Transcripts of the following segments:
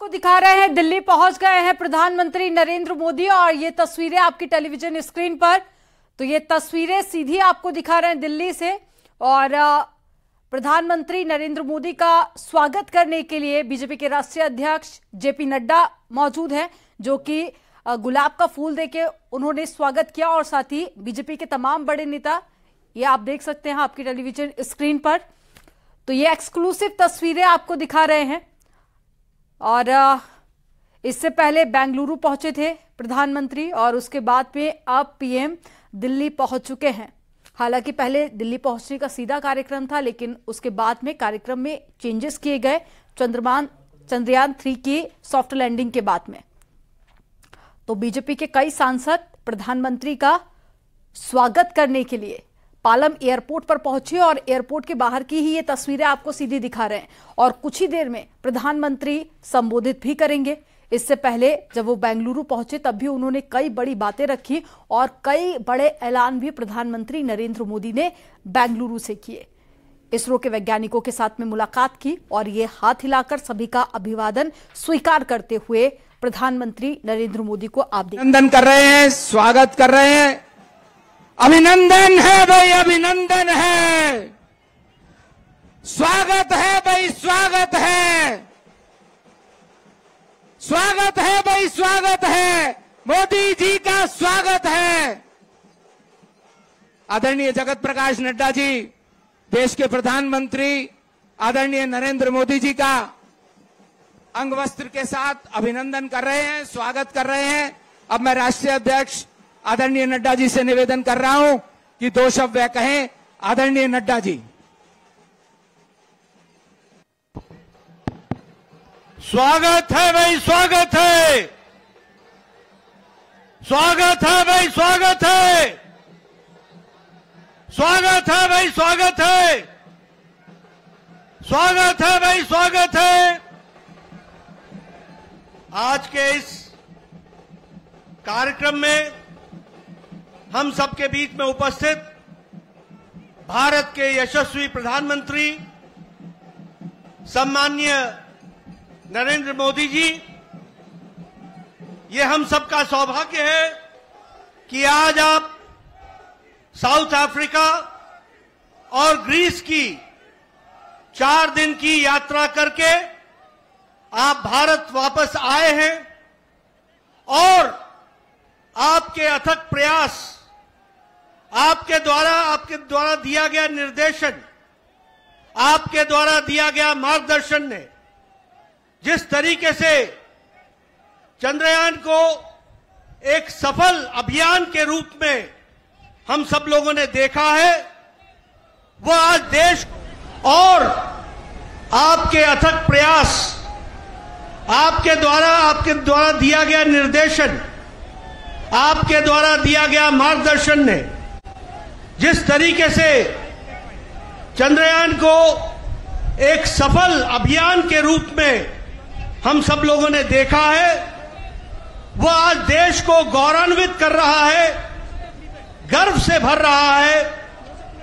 आपको दिखा रहे हैं, दिल्ली पहुंच गए हैं प्रधानमंत्री नरेंद्र मोदी और ये तस्वीरें आपकी टेलीविजन स्क्रीन पर। तो ये तस्वीरें सीधी आपको दिखा रहे हैं दिल्ली से और प्रधानमंत्री नरेंद्र मोदी का स्वागत करने के लिए बीजेपी के राष्ट्रीय अध्यक्ष जेपी नड्डा मौजूद हैं, जो कि गुलाब का फूल देके उन्होंने स्वागत किया और साथ ही बीजेपी के तमाम बड़े नेता, ये आप देख सकते हैं आपकी टेलीविजन स्क्रीन पर। तो ये एक्सक्लूसिव तस्वीरें आपको दिखा रहे हैं और इससे पहले बेंगलुरु पहुंचे थे प्रधानमंत्री और उसके बाद में अब पीएम दिल्ली पहुंच चुके हैं। हालांकि पहले दिल्ली पहुंचने का सीधा कार्यक्रम था, लेकिन उसके बाद में कार्यक्रम में चेंजेस किए गए चंद्रयान 3 की सॉफ्ट लैंडिंग के बाद में। तो बीजेपी के कई सांसद प्रधानमंत्री का स्वागत करने के लिए पालम एयरपोर्ट पर पहुंचे और एयरपोर्ट के बाहर की ही ये तस्वीरें आपको सीधी दिखा रहे हैं और कुछ ही देर में प्रधानमंत्री संबोधित भी करेंगे। इससे पहले जब वो बेंगलुरु पहुंचे तब भी उन्होंने कई बड़ी बातें रखी और कई बड़े ऐलान भी प्रधानमंत्री नरेंद्र मोदी ने बेंगलुरु से किए। इसरो के वैज्ञानिकों के साथ में मुलाकात की और ये हाथ हिलाकर सभी का अभिवादन स्वीकार करते हुए प्रधानमंत्री नरेंद्र मोदी को आप अभिनंदन कर रहे हैं, स्वागत कर रहे हैं। अभिनंदन है भाई, अभिनंदन है, स्वागत है भाई, स्वागत है, स्वागत है भाई, स्वागत है, मोदी जी का स्वागत है। आदरणीय जगत प्रकाश नड्डा जी, देश के प्रधानमंत्री आदरणीय नरेंद्र मोदी जी का अंगवस्त्र के साथ अभिनंदन कर रहे हैं, स्वागत कर रहे हैं। अब मैं राष्ट्रीय अध्यक्ष आदरणीय नड्डा जी से निवेदन कर रहा हूं कि 2 शब्द वह कहें। आदरणीय नड्डा जी। स्वागत है भाई, स्वागत है, स्वागत है भाई, स्वागत है, स्वागत है भाई, स्वागत है, स्वागत है भाई, स्वागत है। आज के इस कार्यक्रम में हम सबके बीच में उपस्थित भारत के यशस्वी प्रधानमंत्री सम्माननीय नरेंद्र मोदी जी, ये हम सबका सौभाग्य है कि आज आप साउथ अफ्रीका और ग्रीस की 4 दिन की यात्रा करके आप भारत वापस आए हैं और आपके अथक प्रयास, आपके द्वारा दिया गया निर्देशन, आपके द्वारा दिया गया मार्गदर्शन ने जिस तरीके से चंद्रयान को एक सफल अभियान के रूप में हम सब लोगों ने देखा है, वो आज देश और आपके अथक प्रयास, आपके द्वारा दिया गया निर्देशन, आपके द्वारा दिया गया मार्गदर्शन ने जिस तरीके से चंद्रयान को एक सफल अभियान के रूप में हम सब लोगों ने देखा है, वो आज देश को गौरवान्वित कर रहा है, गर्व से भर रहा है।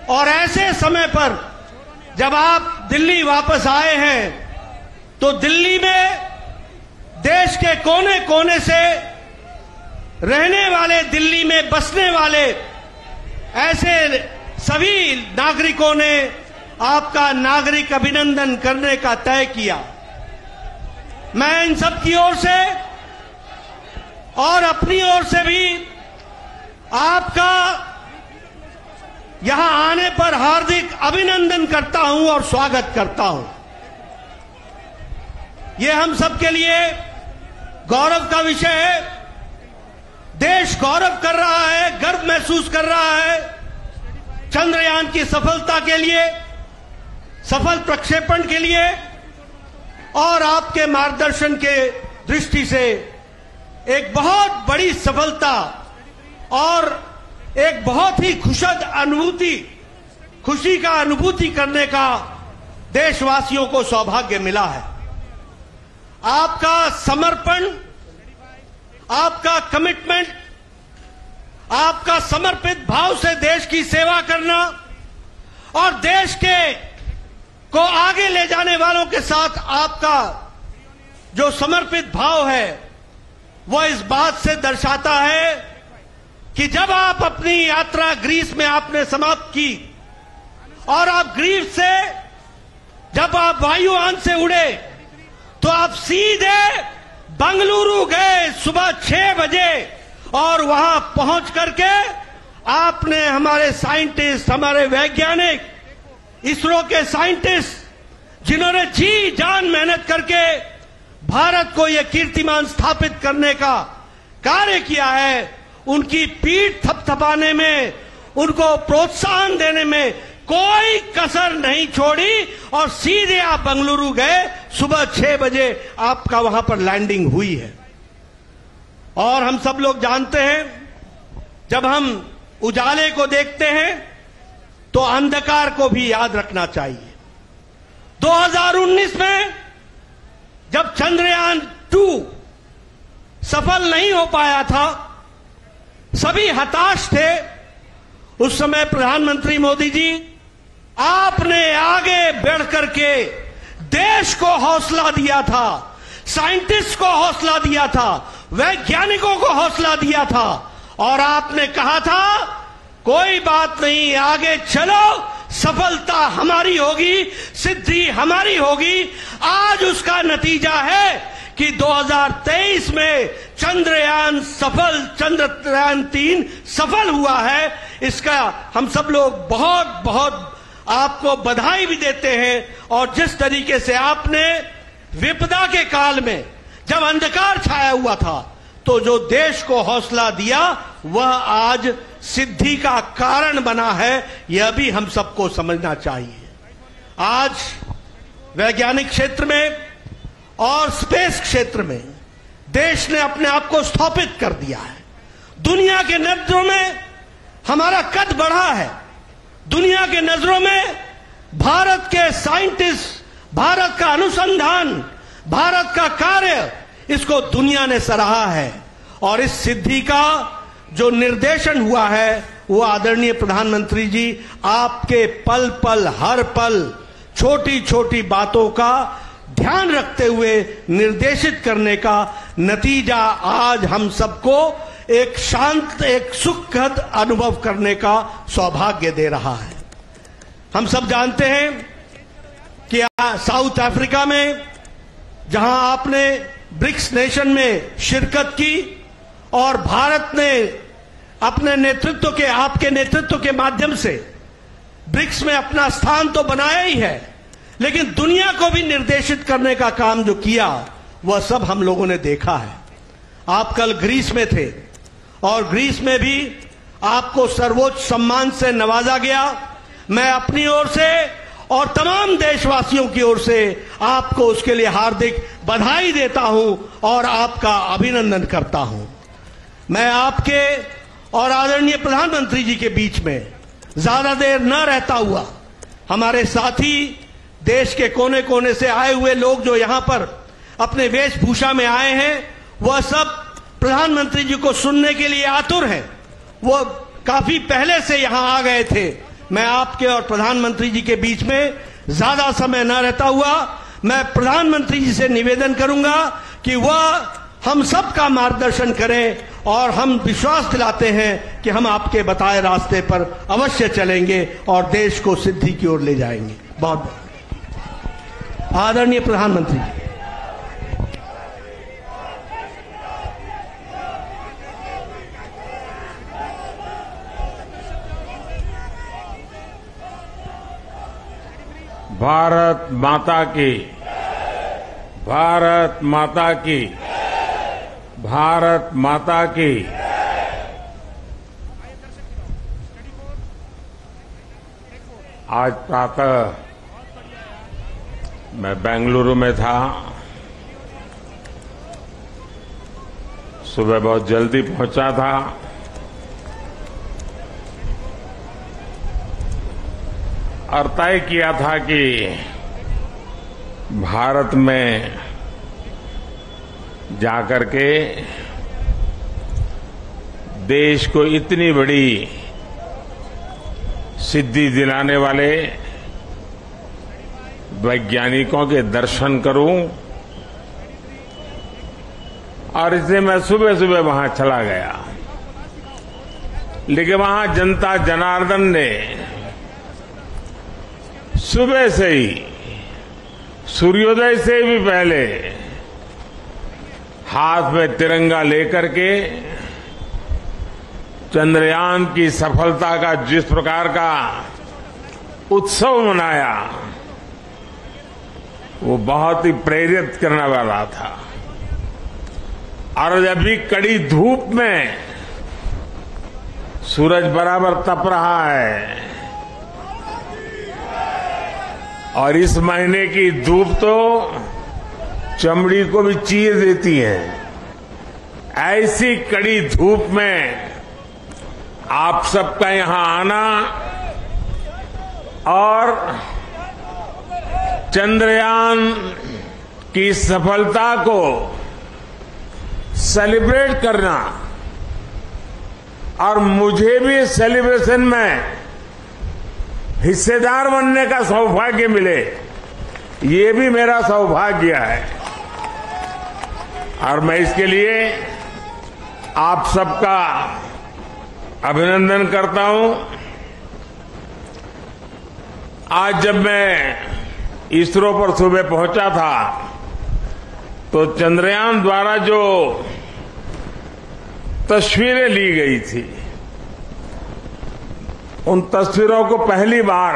और ऐसे समय पर जब आप दिल्ली वापस आए हैं तो दिल्ली में देश के कोने कोने से रहने वाले, दिल्ली में बसने वाले ऐसे सभी नागरिकों ने आपका नागरिक अभिनंदन करने का तय किया। मैं इन सब की ओर से और अपनी ओर से भी आपका यहां आने पर हार्दिक अभिनंदन करता हूं और स्वागत करता हूं। यह हम सबके लिए गौरव का विषय है। देश गौरव कर रहा है, गर्व महसूस कर रहा है चंद्रयान की सफलता के लिए, सफल प्रक्षेपण के लिए और आपके मार्गदर्शन के दृष्टि से एक बहुत बड़ी सफलता और एक बहुत ही खुशी का अनुभूति करने का देशवासियों को सौभाग्य मिला है। आपका समर्पण, आपका कमिटमेंट, आपका समर्पित भाव से देश की सेवा करना और देश को आगे ले जाने वालों के साथ आपका जो समर्पित भाव है वह इस बात से दर्शाता है कि जब आप अपनी यात्रा ग्रीस में आपने समाप्त की और आप ग्रीस से जब आप वायुयान से उड़े तो आप सीधे बंगलुरु गए सुबह 6 बजे और वहां पहुंच करके आपने हमारे साइंटिस्ट, हमारे वैज्ञानिक, इसरो के साइंटिस्ट जिन्होंने जी जान मेहनत करके भारत को यह कीर्तिमान स्थापित करने का कार्य किया है, उनकी पीठ थपथपाने में, उनको प्रोत्साहन देने में कोई कसर नहीं छोड़ी और सीधे आप बंगलुरु गए। सुबह 6 बजे आपका वहां पर लैंडिंग हुई है। और हम सब लोग जानते हैं, जब हम उजाले को देखते हैं तो अंधकार को भी याद रखना चाहिए। 2019 में जब चंद्रयान 2 सफल नहीं हो पाया था, सभी हताश थे। उस समय प्रधानमंत्री मोदी जी आपने आगे बढ़ करके देश को हौसला दिया था, साइंटिस्ट को हौसला दिया था, वैज्ञानिकों को हौसला दिया था और आपने कहा था कोई बात नहीं, आगे चलो, सफलता हमारी होगी, सिद्धि हमारी होगी। आज उसका नतीजा है कि 2023 में चंद्रयान 3 सफल हुआ है। इसका हम सब लोग बहुत बहुत आपको बधाई भी देते हैं। और जिस तरीके से आपने विपदा के काल में जब अंधकार छाया हुआ था तो जो देश को हौसला दिया वह आज सिद्धि का कारण बना है, यह भी हम सबको समझना चाहिए। आज वैज्ञानिक क्षेत्र में और स्पेस क्षेत्र में देश ने अपने आप को स्थापित कर दिया है। दुनिया के नजरों में हमारा कद बढ़ा है। दुनिया के नजरों में भारत के साइंटिस्ट, भारत का अनुसंधान, भारत का कार्य, इसको दुनिया ने सराहा है। और इस सिद्धि का जो निर्देशन हुआ है वो आदरणीय प्रधानमंत्री जी आपके पल पल, हर पल, छोटी छोटी बातों का ध्यान रखते हुए निर्देशित करने का नतीजा आज हम सबको एक शांत, एक सुखद अनुभव करने का सौभाग्य दे रहा है। हम सब जानते हैं कि साउथ अफ्रीका में जहां आपने ब्रिक्स नेशन में शिरकत की और भारत ने अपने नेतृत्व के, आपके नेतृत्व के माध्यम से ब्रिक्स में अपना स्थान तो बनाया ही है, लेकिन दुनिया को भी निर्देशित करने का काम जो किया वह सब हम लोगों ने देखा है। आप कल ग्रीस में थे और ग्रीस में भी आपको सर्वोच्च सम्मान से नवाजा गया। मैं अपनी ओर से और तमाम देशवासियों की ओर से आपको उसके लिए हार्दिक बधाई देता हूं और आपका अभिनंदन करता हूं। मैं आपके और आदरणीय प्रधानमंत्री जी के बीच में ज्यादा देर न रहता हुआ, हमारे साथी देश के कोने कोने से आए हुए लोग जो यहां पर अपने वेशभूषा में आए हैं, वह सब प्रधानमंत्री जी को सुनने के लिए आतुर हैं। वो काफी पहले से यहां आ गए थे। मैं आपके और प्रधानमंत्री जी के बीच में ज्यादा समय न रहता हुआ मैं प्रधानमंत्री जी से निवेदन करूंगा कि वह हम सब का मार्गदर्शन करें और हम विश्वास दिलाते हैं कि हम आपके बताए रास्ते पर अवश्य चलेंगे और देश को सिद्धि की ओर ले जाएंगे। बहुत आदरणीय प्रधानमंत्री जी। भारत माता की, भारत माता की, भारत माता की। आज प्रातः मैं बेंगलुरु में था। सुबह बहुत जल्दी पहुंचा था। और तय किया था कि भारत में जाकर के देश को इतनी बड़ी सिद्धि दिलाने वाले वैज्ञानिकों के दर्शन करूं और इसलिए मैं सुबह सुबह वहां चला गया। लेकिन वहां जनता जनार्दन ने सुबह से ही, सूर्योदय से भी पहले हाथ में तिरंगा लेकर के चंद्रयान की सफलता का जिस प्रकार का उत्सव मनाया, वो बहुत ही प्रेरित करने वाला था। और जब भी कड़ी धूप में सूरज बराबर तप रहा है और इस महीने की धूप तो चमड़ी को भी चीर देती है, ऐसी कड़ी धूप में आप सबका यहां आना और चंद्रयान की सफलता को सेलिब्रेट करना और मुझे भी सेलिब्रेशन में हिस्सेदार बनने का सौभाग्य मिले, ये भी मेरा सौभाग्य है। और मैं इसके लिए आप सबका अभिनंदन करता हूं। आज जब मैं इसरो पर सुबह पहुंचा था तो चंद्रयान द्वारा जो तस्वीरें ली गई थी, उन तस्वीरों को पहली बार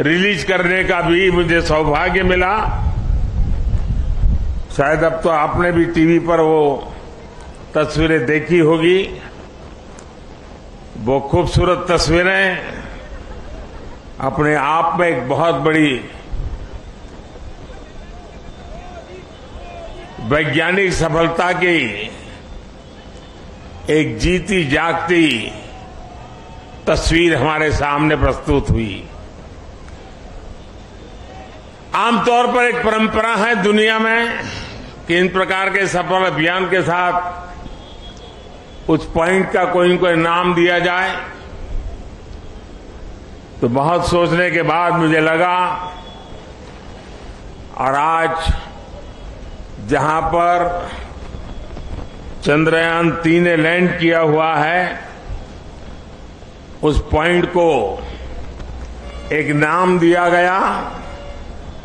रिलीज करने का भी मुझे सौभाग्य मिला। शायद अब तो आपने भी टीवी पर वो तस्वीरें देखी होगी। वो खूबसूरत तस्वीरें अपने आप में एक बहुत बड़ी वैज्ञानिक सफलता की एक जीती जागती तस्वीर हमारे सामने प्रस्तुत हुई। आमतौर पर एक परंपरा है दुनिया में कि इन प्रकार के सफल अभियान के साथ उस पॉइंट का कोई न कोई नाम दिया जाए। तो बहुत सोचने के बाद मुझे लगा, और आज जहां पर चंद्रयान 3 ने लैंड किया हुआ है, उस पॉइंट को एक नाम दिया गया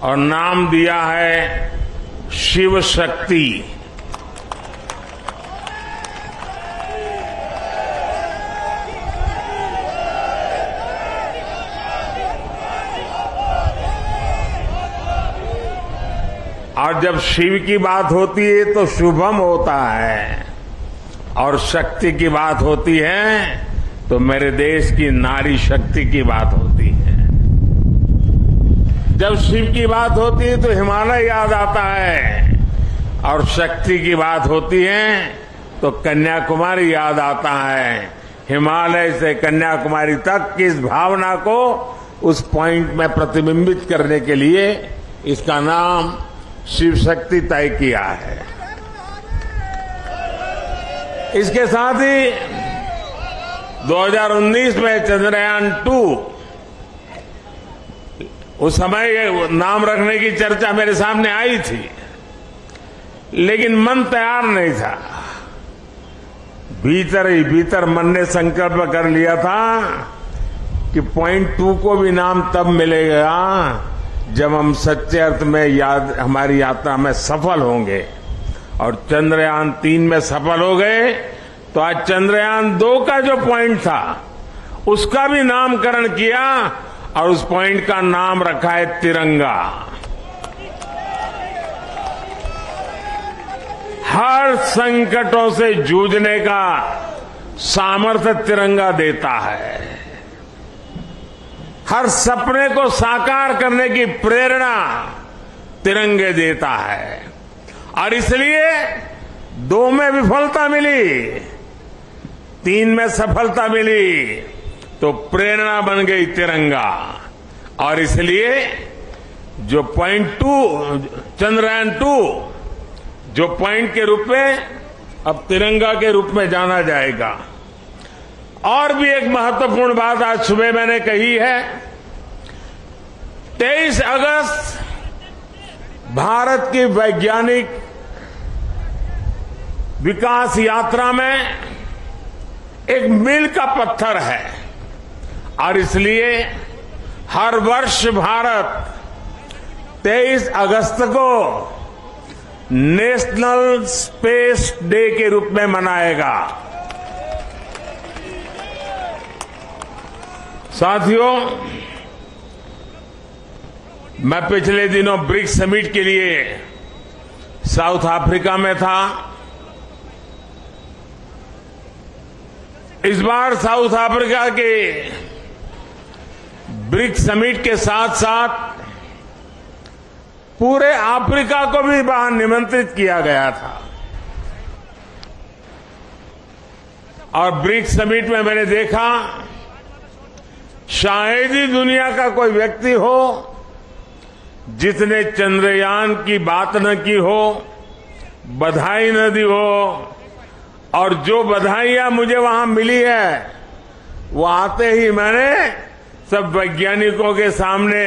और नाम दिया है शिव शक्ति। और जब शिव की बात होती है तो शुभम होता है, और शक्ति की बात होती है तो मेरे देश की नारी शक्ति की बात होती है। जब शिव की बात होती है तो हिमालय याद आता है, और शक्ति की बात होती है तो कन्याकुमारी याद आता है। हिमालय से कन्याकुमारी तक की इस भावना को उस पॉइंट में प्रतिबिंबित करने के लिए इसका नाम शिव शक्ति तय किया है। इसके साथ ही 2019 में चंद्रयान 2, उस समय नाम रखने की चर्चा मेरे सामने आई थी, लेकिन मन तैयार नहीं था। भीतर ही भीतर मन ने संकल्प कर लिया था कि पॉइंट 2 को भी नाम तब मिलेगा जब हम सच्चे अर्थ में हमारी यात्रा में सफल होंगे। और चंद्रयान 3 में सफल हो गए तो आज चंद्रयान 2 का जो पॉइंट था उसका भी नामकरण किया, और उस पॉइंट का नाम रखा है तिरंगा। हर संकटों से जूझने का सामर्थ्य तिरंगा देता है। हर सपने को साकार करने की प्रेरणा तिरंगे देता है। और इसलिए 2 में विफलता मिली, 3 में सफलता मिली, तो प्रेरणा बन गई तिरंगा। और इसलिए जो पॉइंट 2 चंद्रयान 2 जो पॉइंट के रूप में अब तिरंगा के रूप में जाना जाएगा। और भी एक महत्वपूर्ण बात आज सुबह मैंने कही है। 23 अगस्त भारत की वैज्ञानिक विकास यात्रा में एक मील का पत्थर है और इसलिए हर वर्ष भारत 23 अगस्त को नेशनल स्पेस डे के रूप में मनाएगा। साथियों, मैं पिछले दिनों ब्रिक्स समिट के लिए साउथ अफ्रीका में था। इस बार साउथ अफ्रीका के ब्रिक्स समिट के साथ साथ पूरे अफ्रीका को भी वहां निमंत्रित किया गया था और ब्रिक्स समिट में मैंने देखा शायद ही दुनिया का कोई व्यक्ति हो जिसने चंद्रयान की बात न की हो, बधाई न दी हो। और जो बधाइयां मुझे वहां मिली है वो आते ही मैंने सब वैज्ञानिकों के सामने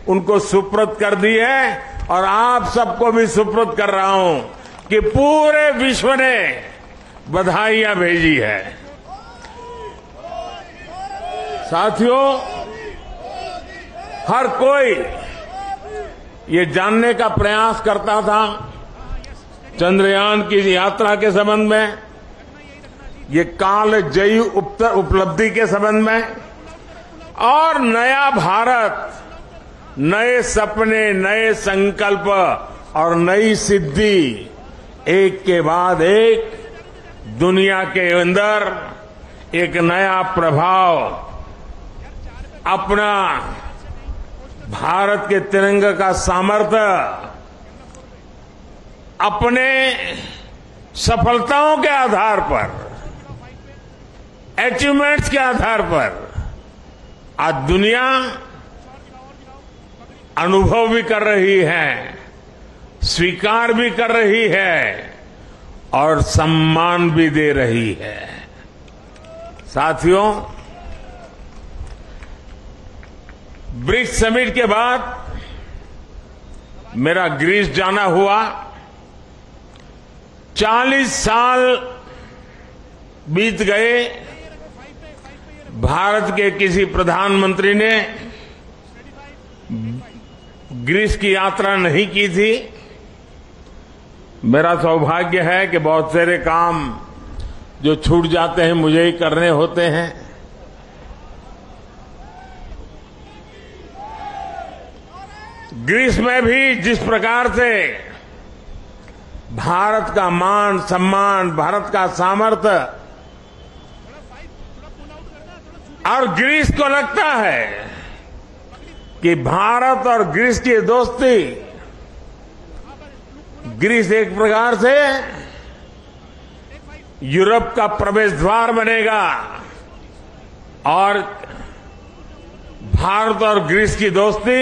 उनको सुपुर्द कर दी है और आप सबको भी सुपुर्द कर रहा हूं कि पूरे विश्व ने बधाइयां भेजी है। साथियों, हर कोई ये जानने का प्रयास करता था चंद्रयान की यात्रा के संबंध में, ये कालजयी उपलब्धि के संबंध में और नया भारत, नए सपने, नए संकल्प और नई सिद्धि एक के बाद एक दुनिया के अंदर एक नया प्रभाव अपना भारत के तिरंगे का सामर्थ्य अपने सफलताओं के आधार पर, अचीवमेंट्स के आधार पर आज दुनिया अनुभव भी कर रही है, स्वीकार भी कर रही है और सम्मान भी दे रही है। साथियों, ब्रिक्स समिट के बाद मेरा ग्रीस जाना हुआ। 40 साल बीत गए, भारत के किसी प्रधानमंत्री ने ग्रीस की यात्रा नहीं की थी। मेरा सौभाग्य है कि बहुत सारे काम जो छूट जाते हैं मुझे ही करने होते हैं। ग्रीस में भी जिस प्रकार से भारत का मान सम्मान, भारत का सामर्थ्य और ग्रीस को लगता है कि भारत और ग्रीस की दोस्ती, ग्रीस एक प्रकार से यूरोप का प्रवेश द्वार बनेगा और भारत और ग्रीस की दोस्ती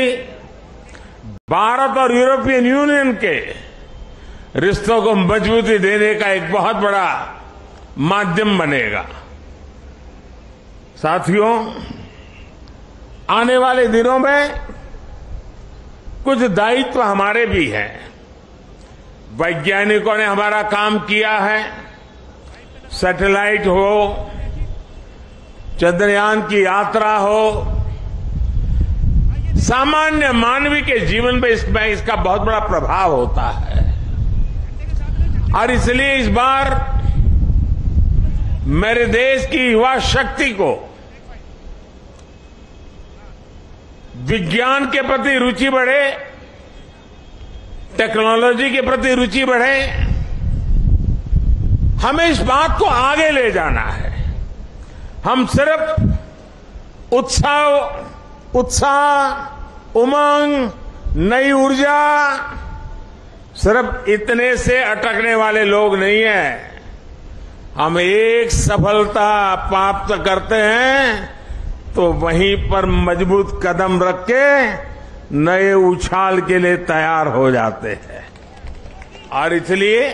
भारत और यूरोपियन यूनियन के रिश्तों को मजबूती देने का एक बहुत बड़ा माध्यम बनेगा। साथियों, आने वाले दिनों में कुछ दायित्व हमारे भी हैं। वैज्ञानिकों ने हमारा काम किया है, सैटेलाइट हो, चंद्रयान की यात्रा हो, सामान्य मानवी के जीवन में इसका बहुत बड़ा प्रभाव होता है और इसलिए इस बार मेरे देश की युवा शक्ति को विज्ञान के प्रति रुचि बढ़े, टेक्नोलॉजी के प्रति रुचि बढ़े। हमें इस बात को आगे ले जाना है। हम सिर्फ उत्साह, उमंग, नई ऊर्जा, सिर्फ इतने से अटकने वाले लोग नहीं हैं। हम एक सफलता प्राप्त करते हैं तो वहीं पर मजबूत कदम रख के नए उछाल के लिए तैयार हो जाते हैं। और इसलिए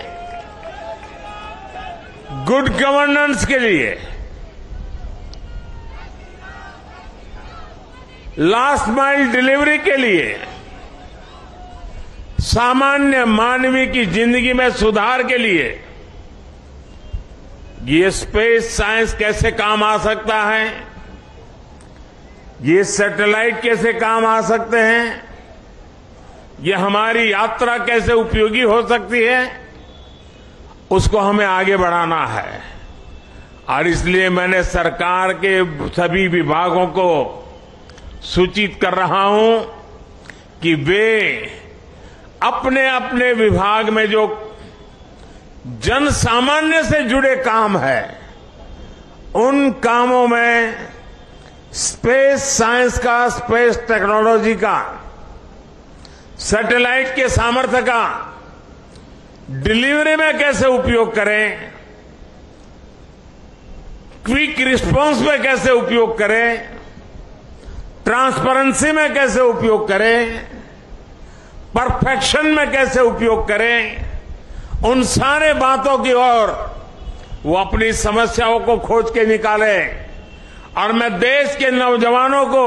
गुड गवर्नेंस के लिए, लास्ट माइल डिलीवरी के लिए, सामान्य मानवीय की जिंदगी में सुधार के लिए ये स्पेस साइंस कैसे काम आ सकता है, ये सैटेलाइट कैसे काम आ सकते हैं, ये हमारी यात्रा कैसे उपयोगी हो सकती है, उसको हमें आगे बढ़ाना है। और इसलिए मैंने सरकार के सभी विभागों को सूचित कर रहा हूं कि वे अपने अपने विभाग में जो जन सामान्य से जुड़े काम है, उन कामों में स्पेस साइंस का, स्पेस टेक्नोलॉजी का, सैटेलाइट के सामर्थ्य का डिलीवरी में कैसे उपयोग करें, क्विक रिस्पांस में कैसे उपयोग करें, ट्रांसपेरेंसी में कैसे उपयोग करें, परफेक्शन में कैसे उपयोग करें, उन सारे बातों की ओर वो अपनी समस्याओं को खोज के निकाले। और मैं देश के नौजवानों को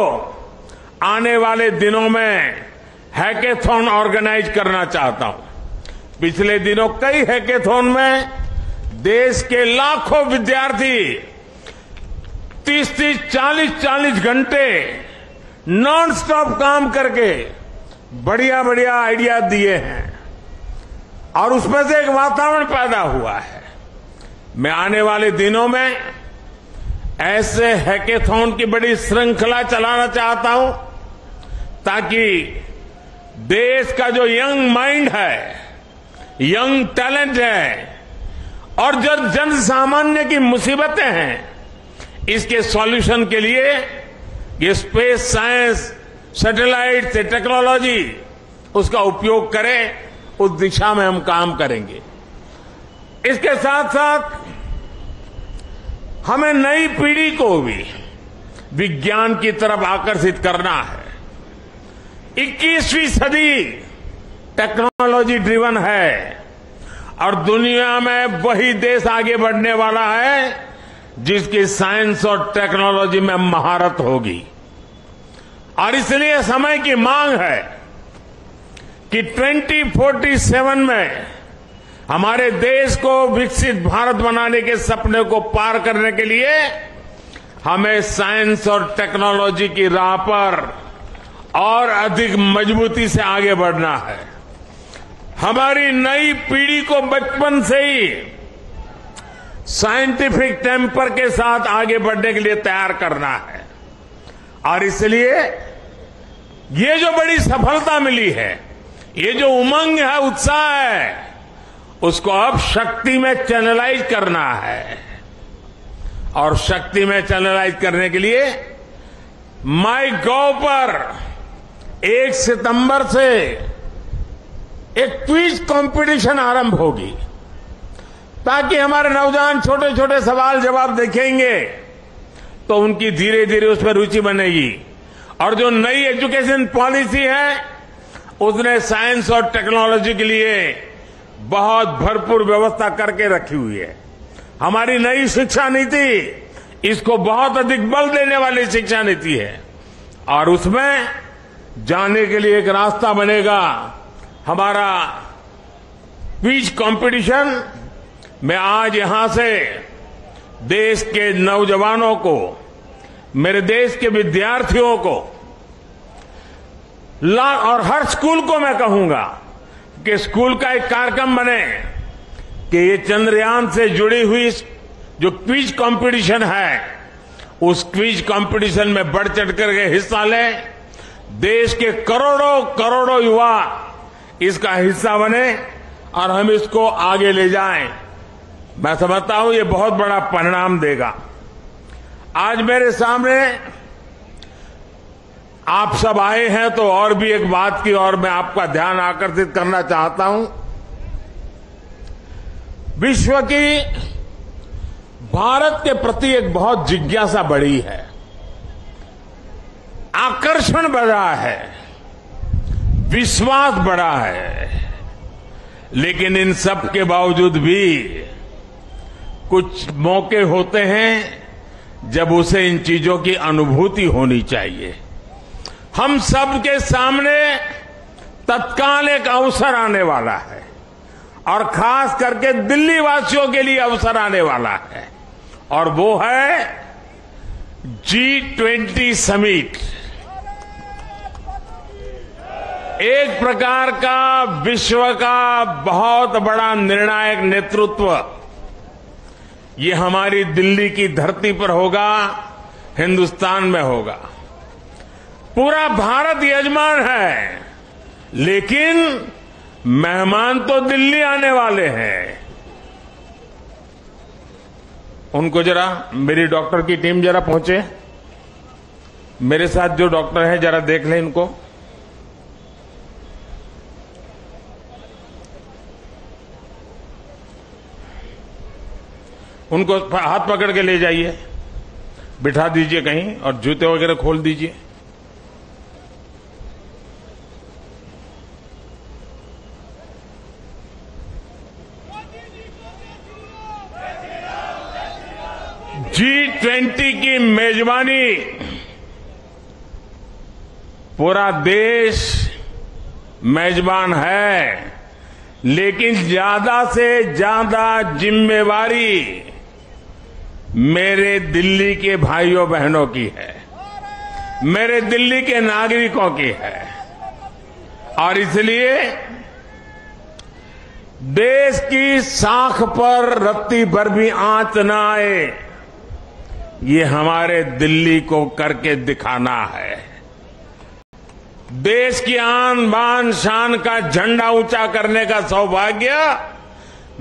आने वाले दिनों में हैकेथॉन ऑर्गेनाइज करना चाहता हूं। पिछले दिनों कई हैकेथॉन में देश के लाखों विद्यार्थी 30-30, 40-40 घंटे नॉन स्टॉप काम करके बढ़िया बढ़िया आइडिया दिए हैं और उसमें से एक वातावरण पैदा हुआ है। मैं आने वाले दिनों में ऐसे हैकेथॉन की बड़ी श्रृंखला चलाना चाहता हूं ताकि देश का जो यंग माइंड है, यंग टैलेंट है और जो जन सामान्य की मुसीबतें हैं, इसके सॉल्यूशन के लिए ये स्पेस साइंस, सैटेलाइट से टेक्नोलॉजी, उसका उपयोग करें। उस दिशा में हम काम करेंगे। इसके साथ साथ हमें नई पीढ़ी को भी विज्ञान की तरफ आकर्षित करना है। 21वीं सदी टेक्नोलॉजी ड्रिवन है और दुनिया में वही देश आगे बढ़ने वाला है जिसकी साइंस और टेक्नोलॉजी में महारत होगी। और इसलिए समय की मांग है कि 2047 में हमारे देश को विकसित भारत बनाने के सपने को पार करने के लिए हमें साइंस और टेक्नोलॉजी की राह पर और अधिक मजबूती से आगे बढ़ना है। हमारी नई पीढ़ी को बचपन से ही साइंटिफिक टेम्पर के साथ आगे बढ़ने के लिए तैयार करना है। और इसलिए ये जो बड़ी सफलता मिली है, ये जो उमंग है, उत्साह है, उसको अब शक्ति में चैनलाइज करना है। और शक्ति में चैनलाइज करने के लिए माईगॉव पर 1 सितंबर से एक क्विज कंपटीशन आरंभ होगी ताकि हमारे नौजवान छोटे छोटे सवाल जवाब देखेंगे तो उनकी धीरे धीरे उसमें रुचि बनेगी। और जो नई एजुकेशन पॉलिसी है उसने साइंस और टेक्नोलॉजी के लिए बहुत भरपूर व्यवस्था करके रखी हुई है। हमारी नई शिक्षा नीति इसको बहुत अधिक बल देने वाली शिक्षा नीति है और उसमें जाने के लिए एक रास्ता बनेगा हमारा क्विज कंपटीशन। मैं आज यहां से देश के नौजवानों को, मेरे देश के विद्यार्थियों को और हर स्कूल को मैं कहूंगा कि स्कूल का एक कार्यक्रम बने कि ये चंद्रयान से जुड़ी हुई जो क्विज कंपटीशन है, उस क्विज कंपटीशन में बढ़ चढ़ करके हिस्सा लें। देश के करोड़ों करोड़ों युवा इसका हिस्सा बने और हम इसको आगे ले जाएं। मैं समझता हूं ये बहुत बड़ा परिणाम देगा। आज मेरे सामने आप सब आए हैं तो और भी एक बात की ओर मैं आपका ध्यान आकर्षित करना चाहता हूं। विश्व की भारत के प्रति एक बहुत जिज्ञासा बढ़ी है, आकर्षण बढ़ा है, विश्वास बढ़ा है। लेकिन इन सब के बावजूद भी कुछ मौके होते हैं जब उसे इन चीजों की अनुभूति होनी चाहिए। हम सब के सामने तत्काल एक अवसर आने वाला है और खास करके दिल्ली वासियों के लिए अवसर आने वाला है, और वो है G20 समिट। एक प्रकार का विश्व का बहुत बड़ा निर्णायक नेतृत्व ये हमारी दिल्ली की धरती पर होगा, हिंदुस्तान में होगा। पूरा भारत यजमान है, लेकिन मेहमान तो दिल्ली आने वाले हैं। उनको जरा मेरी डॉक्टर की टीम जरा पहुंचे, मेरे साथ जो डॉक्टर हैं जरा देख लें इनको। उनको हाथ पकड़ के ले जाइए, बिठा दीजिए कहीं और जूते वगैरह खोल दीजिए। G20 की मेजबानी पूरा देश मेजबान है, लेकिन ज्यादा से ज्यादा जिम्मेवारी मेरे दिल्ली के भाइयों बहनों की है, मेरे दिल्ली के नागरिकों की है। और इसलिए देश की साख पर रत्ती भर भी आंच न आए, ये हमारे दिल्ली को करके दिखाना है। देश की आन बान शान का झंडा ऊंचा करने का सौभाग्य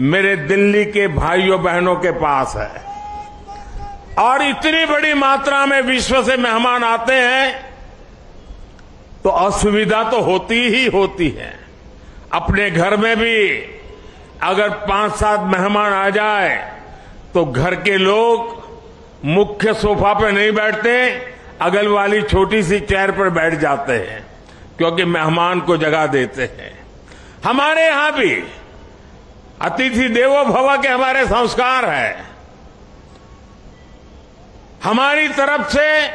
मेरे दिल्ली के भाइयों बहनों के पास है। और इतनी बड़ी मात्रा में विश्व से मेहमान आते हैं तो असुविधा तो होती ही होती है। अपने घर में भी अगर 5-7 मेहमान आ जाए तो घर के लोग मुख्य सोफा पे नहीं बैठते, अगल वाली छोटी सी चेयर पर बैठ जाते हैं, क्योंकि मेहमान को जगह देते हैं। हमारे यहां भी अतिथि देवो भव के हमारे संस्कार है। हमारी तरफ से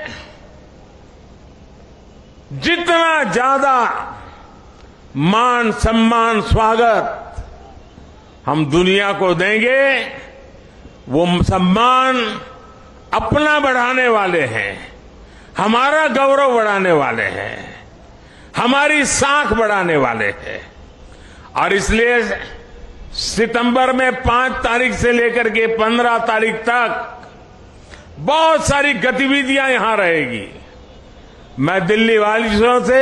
जितना ज्यादा मान सम्मान स्वागत हम दुनिया को देंगे, वो सम्मान अपना बढ़ाने वाले हैं, हमारा गौरव बढ़ाने वाले हैं, हमारी साख बढ़ाने वाले हैं। और इसलिए सितंबर में 5 तारीख से लेकर के 15 तारीख तक बहुत सारी गतिविधियां यहां रहेगी। मैं दिल्ली वासियों से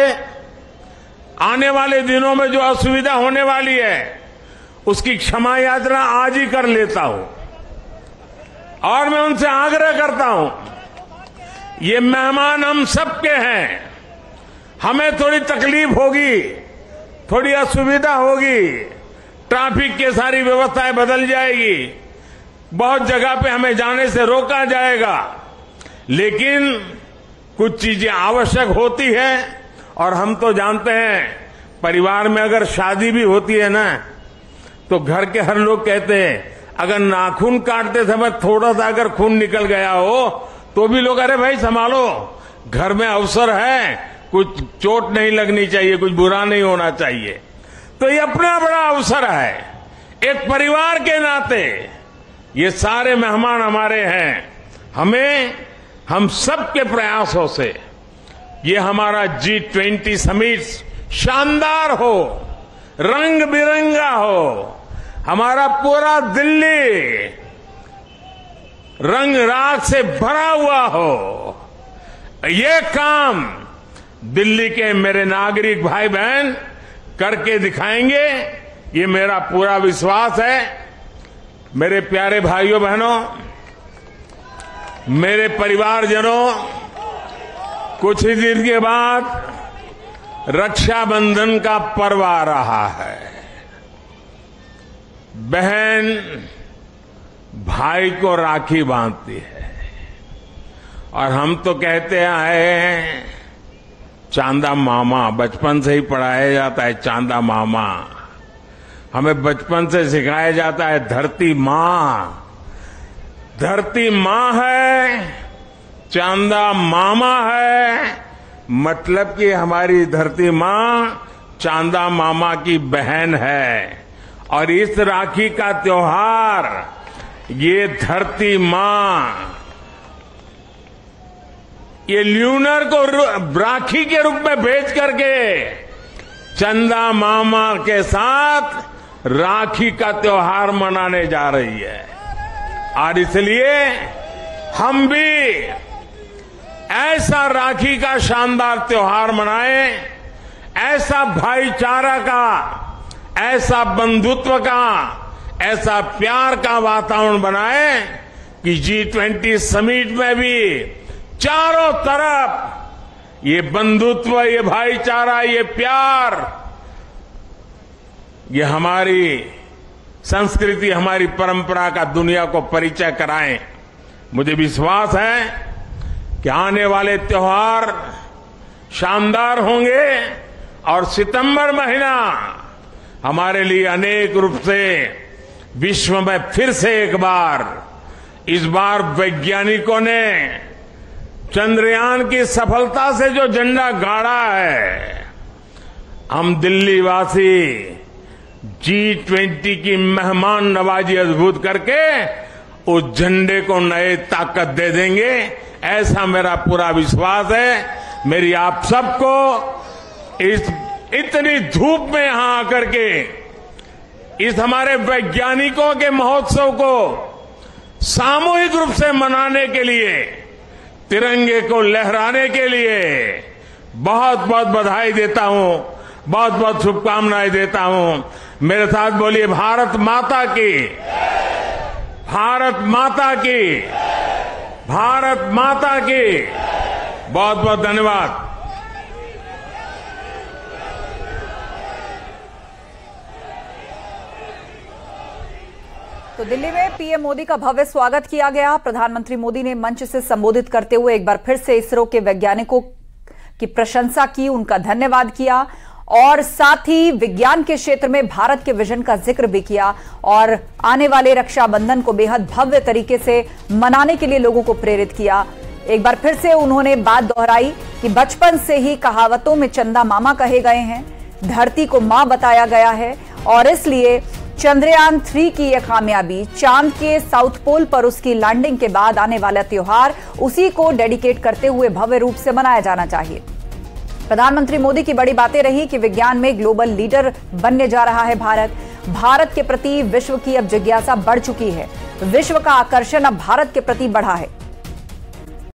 आने वाले दिनों में जो असुविधा होने वाली है उसकी क्षमा याचना आज ही कर लेता हूं, और मैं उनसे आग्रह करता हूं, ये मेहमान हम सबके हैं। हमें थोड़ी तकलीफ होगी, थोड़ी असुविधा होगी, ट्रैफिक की सारी व्यवस्थाएं बदल जाएगी, बहुत जगह पे हमें जाने से रोका जाएगा, लेकिन कुछ चीजें आवश्यक होती है। और हम तो जानते हैं, परिवार में अगर शादी भी होती है ना, तो घर के हर लोग कहते हैं अगर नाखून काटते समय थोड़ा सा अगर खून निकल गया हो तो भी लोग, अरे भाई संभालो, घर में अवसर है, कुछ चोट नहीं लगनी चाहिए, कुछ बुरा नहीं होना चाहिए। तो ये अपना बड़ा अवसर है। एक परिवार के नाते ये सारे मेहमान हमारे हैं। हम सबके प्रयासों से ये हमारा G20 समिट शानदार हो, रंग बिरंगा हो, हमारा पूरा दिल्ली रंग राग से भरा हुआ हो। ये काम दिल्ली के मेरे नागरिक भाई बहन करके दिखाएंगे, ये मेरा पूरा विश्वास है। मेरे प्यारे भाइयों बहनों, मेरे परिवारजनों, कुछ ही दिन के बाद रक्षाबंधन का पर्व आ रहा है। बहन भाई को राखी बांधती है, और हम तो कहते आए हैं चांदा मामा, बचपन से ही पढ़ाया जाता है चांदा मामा। हमें बचपन से सिखाया जाता है धरती मां। धरती मां है, चांदा मामा है, मतलब कि हमारी धरती मां चांदा मामा की बहन है। और इस राखी का त्योहार ये धरती मां, ये ल्यूनर को राखी के रूप में भेज करके चंदा मामा के साथ राखी का त्योहार मनाने जा रही है। और इसलिए हम भी ऐसा राखी का शानदार त्योहार मनाएं, ऐसा भाईचारा का, ऐसा बंधुत्व का, ऐसा प्यार का वातावरण बनाएं कि G20 समिट में भी चारों तरफ ये बंधुत्व, ये भाईचारा, ये प्यार, ये हमारी संस्कृति, हमारी परंपरा का दुनिया को परिचय कराएं। मुझे विश्वास है कि आने वाले त्योहार शानदार होंगे और सितंबर महीना हमारे लिए अनेक रूप से विश्व में फिर से एक बार, इस बार वैज्ञानिकों ने चंद्रयान की सफलता से जो झंडा गाड़ा है, हम दिल्ली वासी G20 की मेहमान नवाजी अद्भुत करके उस झंडे को नए ताकत दे देंगे, ऐसा मेरा पूरा विश्वास है। मेरी आप सबको इस इतनी धूप में यहां आकर के इस हमारे वैज्ञानिकों के महोत्सव को सामूहिक रूप से मनाने के लिए, तिरंगे को लहराने के लिए बहुत बहुत बधाई देता हूं, बहुत बहुत शुभकामनाएं देता हूं। मेरे साथ बोलिए भारत माता की, भारत माता की, भारत माता की। बहुत बहुत धन्यवाद। तो दिल्ली में पीएम मोदी का भव्य स्वागत किया गया। प्रधानमंत्री मोदी ने मंच से संबोधित करते हुए एक बार फिर से इसरो के वैज्ञानिकों की प्रशंसा की, उनका धन्यवाद किया और साथ ही विज्ञान के क्षेत्र में भारत के विजन का जिक्र भी किया और आने वाले रक्षाबंधन को बेहद भव्य तरीके से मनाने के लिए लोगों को प्रेरित किया। एक बार फिर से उन्होंने बात दोहराई कि बचपन से ही कहावतों में चंदा मामा कहे गए हैं, धरती को मां बताया गया है और इसलिए चंद्रयान 3 की यह कामयाबी, चांद के साउथ पोल पर उसकी लैंडिंग के बाद आने वाला त्योहार, उसी को डेडिकेट करते हुए भव्य रूप से मनाया जाना चाहिए। प्रधानमंत्री मोदी की बड़ी बातें रही कि विज्ञान में ग्लोबल लीडर बनने जा रहा है भारत। भारत के प्रति विश्व की अब जिज्ञासा बढ़ चुकी है, विश्व का आकर्षण अब भारत के प्रति बढ़ा है।